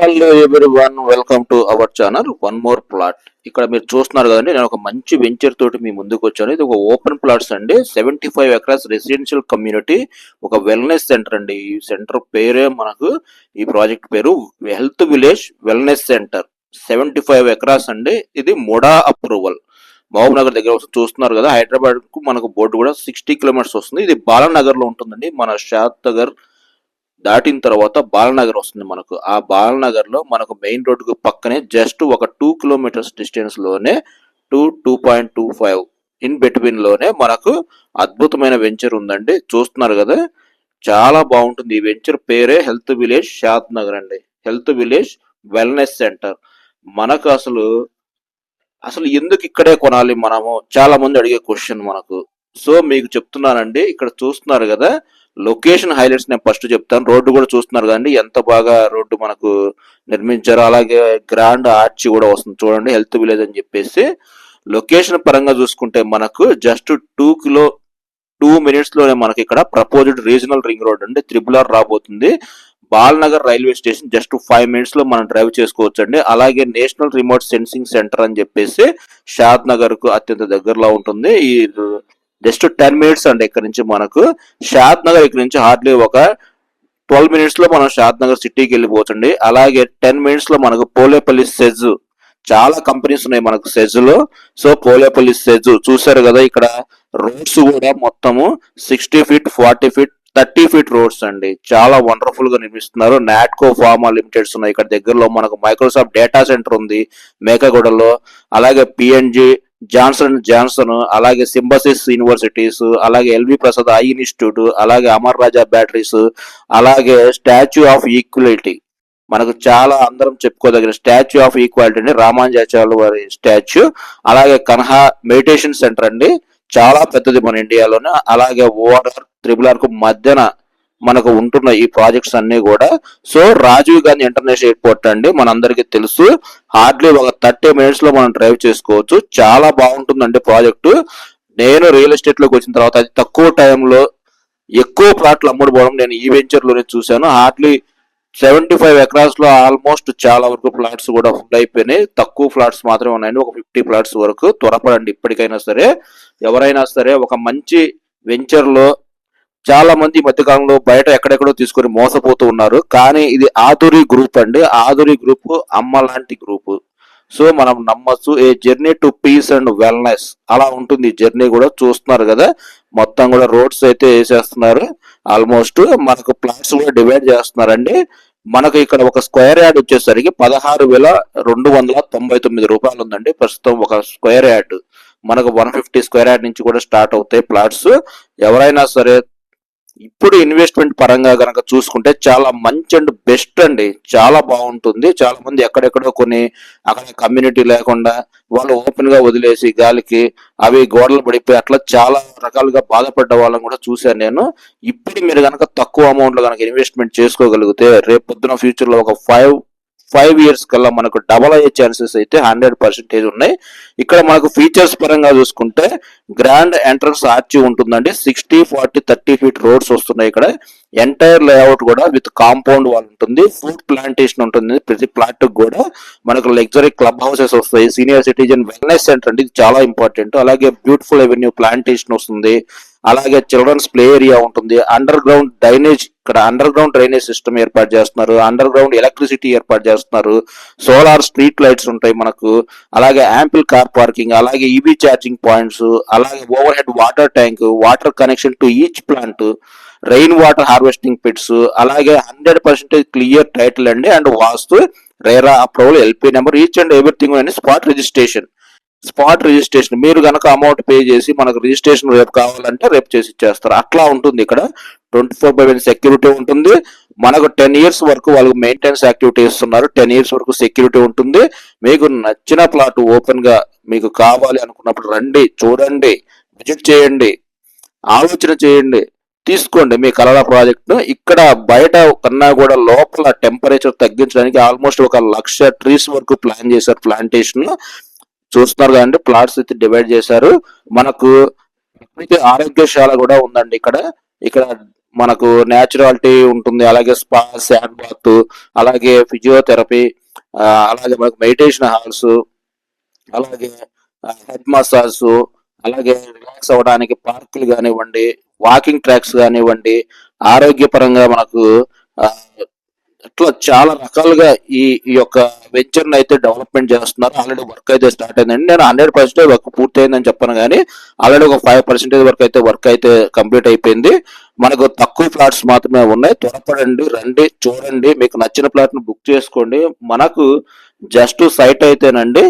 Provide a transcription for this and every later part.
Hello everyone, welcome to our channel one more plot. ఇక్కడ మీరు చూస్తున్నారు కదండి, నేను ఒక మంచి వెంచర్ తోటి మీ ముందుకు వచ్చాను. ఇది ఒక ఓపెన్ ప్లాట్స్ అండి. 75 ఎకరాస్ రెసిడెన్షియల్ కమ్యూనిటీ, ఒక వెల్నెస్ సెంటర్ అండి. ఈ సెంటర్ పేరే మనకు, ఈ ప్రాజెక్ట్ పేరు health village wellness centre. 75 acres అండి. ఇది ముడా అప్రూవల్, మహబూబ్ నగర్ దగ్గర చూస్తున్నారు కదా. హైదరాబాద్ కు మనకు బోర్డు కూడా 60 కిలోమీటర్స్ వస్తుంది. ఇది బాలానగర్ లో ఉంటుందండి. మన షాద్ నగర్ దాటిన తర్వాత బాలనగర్ వస్తుంది మనకు. ఆ బాలనగర్ లో మనకు మెయిన్ రోడ్ కు పక్కనే జస్ట్ ఒక 2 కిలోమీటర్స్ డిస్టెన్స్ లోనే 2.25 ఇన్ బిట్వీన్ లోనే మనకు అద్భుతమైన వెంచర్ ఉందండి. చూస్తున్నారు కదా, చాలా బాగుంటుంది. ఈ వెంచర్ పేరే హెల్త్ విలేజ్ షాద్ నగర్ అండి. Health village wellness centre. మనకు అసలు ఎందుకు ఇక్కడే కొనాలి మనము, చాలా మంది అడిగే క్వశ్చన్ మనకు. సో మీకు చెప్తున్నానండి, ఇక్కడ చూస్తున్నారు కదా లొకేషన్ హైలైట్స్ నేను ఫస్ట్ చెప్తాను. రోడ్డు కూడా చూస్తున్నారు కదండి, ఎంత బాగా రోడ్డు మనకు నిర్మించారు. అలాగే గ్రాండ్ ఆర్చ్ కూడా వస్తుంది చూడండి, హెల్త్ విలేజ్ అని చెప్పేసి. లొకేషన్ పరంగా చూసుకుంటే మనకు జస్ట్ 2 మినిట్స్ లోనే మనకి ఇక్కడ ప్రపోజ్డ్ రీజనల్ రింగ్ రోడ్ అండి, RRR రాబోతుంది. Balnagar railway station just 5 minutes లో మనం డ్రైవ్ చేసుకోవచ్చు అండి. అలాగే నేషనల్ రిమోట్ సెన్సింగ్ సెంటర్ అని చెప్పేసి షాద్ నగర్ కు అత్యంత దగ్గరలో ఉంటుంది. ఈ జస్ట్ 10 మినిట్స్ అండి ఇక్కడ నుంచి మనకు. షాద్ నగర్ ఇక్కడ నుంచి హార్డ్లీ ఒక 12 మినిట్స్ లో మనం షాద్ నగర్ సిటీకి వెళ్ళిపోతుంది. అలాగే 10 మినిట్స్ లో మనకు పోలేపల్లి సెజ్, చాలా కంపెనీస్ ఉన్నాయి మనకు సెజ్ లో. సో పోలేపల్లి సెజ్ చూసారు కదా, ఇక్కడ రోడ్స్ కూడా మొత్తము 60 ఫీట్ 40 ఫీట్ 30 ఫీట్ రోడ్స్ అండి. చాలా వండర్ఫుల్ గా నిర్మిస్తున్నారు. నాట్కో ఫార్మా లిమిటెడ్స్ ఉన్నాయి ఇక్కడ దగ్గరలో. మనకు మైక్రోసాఫ్ట్ డేటా సెంటర్ ఉంది మేకగూడలో. అలాగే పిఎన్జి జాన్సన్, అలాగే సింబసిస్ యూనివర్సిటీస్, అలాగే ఎల్వి ప్రసాద్ ఐ ఇన్స్టిట్యూట్, అలాగే అమర్ రాజా బ్యాటరీస్, అలాగే స్టాచ్యూ ఆఫ్ ఈక్వాలిటీ, మనకు చాలా అందరం చెప్పుకోదగిన స్టాచ్యూ ఆఫ్ ఈక్వాలిటీ అండి, రామానుజాచార్యుల వారి స్టాచ్యూ. అలాగే కన్హా మెడిటేషన్ సెంటర్ అండి, చాలా పెద్దది మన ఇండియాలోనే. అలాగే ఓఆర్ఆర్ RRR కు మధ్యన మనకు ఉంటున్న ఈ ప్రాజెక్ట్స్ అన్ని కూడా. So Rajiv Gandhi international airport అండి, మనందరికీ తెలుసు. హార్డ్లీ ఒక 30 మినిట్స్ లో మనం డ్రైవ్ చేసుకోవచ్చు. చాలా బాగుంటుందండి ప్రాజెక్టు. నేను రియల్ ఎస్టేట్ లోకి వచ్చిన తర్వాత అది తక్కువ టైంలో ఎక్కువ ప్లాట్లు అమ్ముడుపోవడం నేను ఈ వెంచర్ లోనే చూశాను. హార్డ్లీ 75 ఎకరాస్ లో ఆల్మోస్ట్ చాలా వరకు ఫ్లాట్స్ కూడా ఫుల్ అయిపోయినాయి. తక్కువ ఫ్లాట్స్ మాత్రమే ఉన్నాయండి, ఒక 50 ఫ్లాట్స్ వరకు. త్వరపడండి ఇప్పటికైనా సరే, ఎవరైనా సరే. ఒక మంచి వెంచర్ లో చాలా మంది ఈ మధ్యకాలంలో బయట ఎక్కడెక్కడో తీసుకొని మోసపోతూ ఉన్నారు. కానీ ఇది ఆధురి గ్రూప్ అండి. ఆధురి గ్రూప్ అమ్మ లాంటి గ్రూప్. సో మనం నమ్మచ్చు. A journey to peace and wellness, అలా ఉంటుంది ఈ జర్నీ కూడా. చూస్తున్నారు కదా, మొత్తం కూడా రోడ్స్ అయితే వేసేస్తున్నారు. ఆల్మోస్ట్ మనకు ప్లాట్స్ కూడా డివైడ్ చేస్తున్నారండి. మనకు ఇక్కడ ఒక స్క్వేర్ యార్డ్ వచ్చేసరికి 16,299 రూపాయలు ఉందండి ప్రస్తుతం ఒక స్క్వేర్ యార్డ్. మనకు 150 స్క్వేర్ యార్డ్ నుంచి కూడా స్టార్ట్ అవుతాయి ప్లాట్స్. ఎవరైనా సరే ఇప్పుడు ఇన్వెస్ట్మెంట్ పరంగా గనక చూసుకుంటే చాలా మంచి అండ్ బెస్ట్ అండి. చాలా బాగుంటుంది. చాలా మంది ఎక్కడెక్కడో కొన్ని అక్కడ కమ్యూనిటీ లేకుండా వాళ్ళు ఓపెన్ గా వదిలేసి గాలికి అవి గోడలు పడిపోయి అట్లా చాలా రకాలుగా బాధపడ్డ వాళ్ళని కూడా చూశాను నేను. ఇప్పుడు మీరు గనక తక్కువ అమౌంట్ లో గనక ఇన్వెస్ట్మెంట్ చేసుకోగలిగితే రేపు పొద్దున ఫ్యూచర్ లో ఒక 5 ఇయర్స్ కల్లా మనకు డబల్ అయ్యే ఛాన్సెస్ అయితే 100% ఉన్నాయి. ఇక్కడ మనకు ఫీచర్స్ పరంగా చూసుకుంటే గ్రాండ్ ఎంట్రన్స్ ఆర్చి ఉంటుందండి. 60, 40, 30 ఫీట్ రోడ్స్ వస్తున్నాయి ఇక్కడ. ఎంటైర్ లేఅవుట్ కూడా విత్ కాంపౌండ్ వాల్ ఉంటుంది. ఫుడ్ ప్లాంటేషన్ ఉంటుంది ప్రతి ప్లాట్ కూడా. మనకు లగ్జరీ క్లబ్ హౌసెస్ వస్తాయి. సీనియర్ సిటిజన్ వెల్నెస్ సెంటర్ అండి, ఇది చాలా ఇంపార్టెంట్. అలాగే బ్యూటిఫుల్ ఎవెన్యూ ప్లాంటేషన్ వస్తుంది. అలాగే చిల్డ్రన్స్ ప్లే ఏరియా ఉంటుంది. అండర్ గ్రౌండ్ డ్రైనేజ్, ఇక్కడ అండర్ గ్రౌండ్ డ్రైనేజ్ సిస్టమ్ ఏర్పాటు చేస్తున్నారు. అండర్ గ్రౌండ్ ఎలక్ట్రిసిటీ ఏర్పాటు చేస్తున్నారు. సోలార్ స్ట్రీట్ లైట్స్ ఉంటాయి మనకు. అలాగే యాంపిల్ కార్ పార్కింగ్, అలాగే ఈవీ ఛార్జింగ్ పాయింట్స్, అలాగే overhead water tank, water connection to each plant, rain water harvesting pits, అలాగే 100% క్లియర్ టైటిల్ అండి and vastu, RERA approval, LP number, each and everything అండి. Spot registration మీరు గనక amount pay చేసి మనకు registration రేపు కావాలంటే రేపు చేసి ఇచ్చేస్తారు. అట్లా ఉంటుంది ఇక్కడ. 24/7 సెక్యూరిటీ ఉంటుంది. మనకు 10 ఇయర్స్ వరకు వాళ్ళు మెయింటెనెన్స్ యాక్టివిటీ ఇస్తున్నారు. 10 ఇయర్స్ వరకు సెక్యూరిటీ ఉంటుంది. మీకు నచ్చిన ప్లాట్ ఓపెన్ గా మీకు కావాలి అనుకున్నప్పుడు రండి, చూడండి, విజిట్ చేయండి, ఆలోచన చేయండి, తీసుకోండి మీ కలల ప్రాజెక్ట్ ను. ఇక్కడ బయట కన్నా కూడా లోపల టెంపరేచర్ తగ్గించడానికి ఆల్మోస్ట్ 1,00,000 ట్రీస్ వరకు ప్లాన్ చేశారు ప్లాంటేషన్. చూస్తున్నారు కదండి, ప్లాట్స్ అయితే డివైడ్ చేశారు. మనకు ఆరోగ్యశాల కూడా ఉందండి ఇక్కడ. మనకు న్యాచురాలిటీ ఉంటుంది, అలాగే స్పా, శాండ్ బాత్, అలాగే ఫిజియోథెరపీ, అలాగే మనకు మెడిటేషన్ హాల్స్, అలాగే హెడ్ మసాజ్, అలాగే రిలాక్స్ అవ్వడానికి పార్కులు కానివ్వండి, వాకింగ్ ట్రాక్స్ కానివ్వండి, ఆరోగ్యపరంగా మనకు ఆ, ఇట్లా చాలా రకాలుగా ఈ యొక్క వెంచర్ అయితే డెవలప్మెంట్ చేస్తున్నారు. ఆల్రెడీ వర్క్ అయితే స్టార్ట్ అయిందండి. నేను 100% వర్క్ పూర్తయిందని చెప్పను, కానీ ఆల్రెడీ ఒక 5% వరకు అయితే వర్క్ అయితే కంప్లీట్ అయిపోయింది. మనకు తక్కువ ప్లాట్స్ మాత్రమే ఉన్నాయి. త్వరపడండి, రండి, చూడండి, మీకు నచ్చిన ప్లాట్ ను బుక్ చేసుకోండి. మనకు జస్ట్ సైట్ అయితేనండి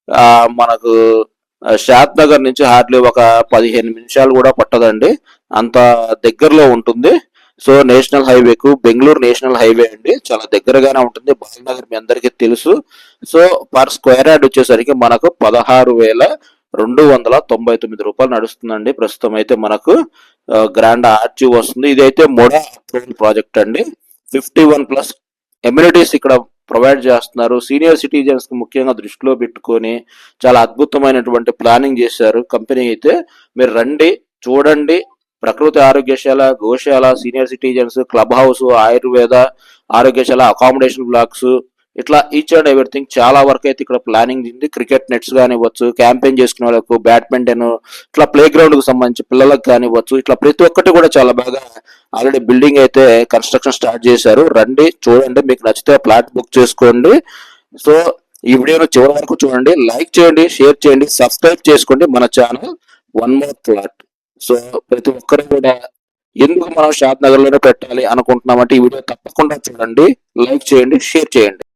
ఆ, మనకు షాద్ నగర్ నుంచి హార్డ్లీ ఒక 15 నిమిషాలు కూడా పట్టదండి, అంత దగ్గరలో ఉంటుంది. సో నేషనల్ హైవేకు, బెంగళూరు నేషనల్ హైవే అండి, చాలా దగ్గరగానే ఉంటుంది. బాలనగర్ మీ అందరికీ తెలుసు. సో పర్ స్క్వేర్ యార్డ్ వచ్చేసరికి మనకు 16,299 రూపాయలు నడుస్తుందండి ప్రస్తుతం అయితే. మనకు గ్రాండ్ ఆర్చి వస్తుంది. ఇదైతే మోడా అప్రూవల్ ప్రాజెక్ట్ అండి. 51+ ఎమ్యూనిటీస్ ఇక్కడ ప్రొవైడ్ చేస్తున్నారు. సీనియర్ సిటిజన్స్ కి ముఖ్యంగా దృష్టిలో పెట్టుకొని చాలా అద్భుతమైనటువంటి ప్లానింగ్ చేశారు కంపెనీ అయితే. మీరు రండి, చూడండి. ప్రకృతి ఆరోగ్యశాల, గోశాల, senior citizens, club house, Ayurveda ఆరోగ్యశాల, అకామిడేషన్ బ్లాక్స్, ఇట్లా ఈచ్ అండ్ ఎవ్రీథింగ్ చాలా వరకు అయితే ఇక్కడ ప్లానింగ్ ఉంది. క్రికెట్ నెట్స్ కానివ్వచ్చు, క్యాంపెయిన్ చేసుకునే వాళ్ళకు బ్యాడ్మింటన్, ఇట్లా ప్లే గ్రౌండ్ కు సంబంధించి పిల్లలకు కానివ్వచ్చు, ఇట్లా ప్రతి ఒక్కటి కూడా చాలా బాగా ఆల్రెడీ బిల్డింగ్ అయితే కన్స్ట్రక్షన్ స్టార్ట్ చేశారు. రండి, చూడండి, మీకు నచ్చితే ప్లాట్ బుక్ చేసుకోండి. సో ఈ వీడియోను చివరి వరకు చూడండి, లైక్ చేయండి, షేర్ చేయండి, సబ్స్క్రైబ్ చేసుకోండి మన channel one more plot. So ప్రతి ఒక్కరు కూడా ఎందుకు మనం షాద్ నగర్ లోనే పెట్టాలి అనుకుంటున్నామంటే ఈ వీడియో తప్పకుండా చూడండి, లైక్ చేయండి, షేర్ చేయండి.